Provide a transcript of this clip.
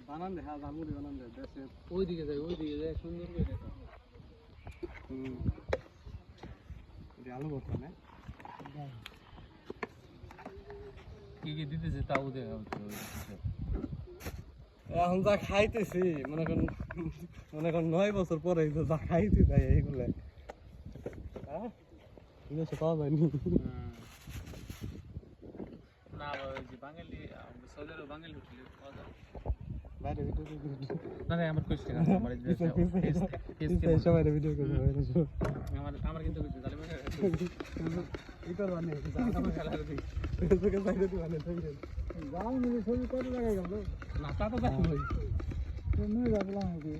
বানান দেখা জামুরি বানান দেশে ওইদিকে যায় সুন্দর করে দেখা আলু বর্তা না কি কি দিতেছে তাও দেখা এখন যা খাইতেছি মনে করেন 9 বছর পরে যা খাইছি তাই এইগুলো হ্যাঁ পাওয়া যায়নি না বাঙালি সৌদি আরব বাঙালি হোটেলে পাওয়া যায় বাইরে ভিডিও না না আমার কইছে না আমার সবাই ভিডিও করে আমার কিন্তু কইছে জালে মানে ইতার বানে আমার খেলা করে দিই তোকে সাইডে দি বানে তাই যাও নি ছবি কত জায়গায় গেল না তা তো দেখো ভাই তুমি যাবলা নাকি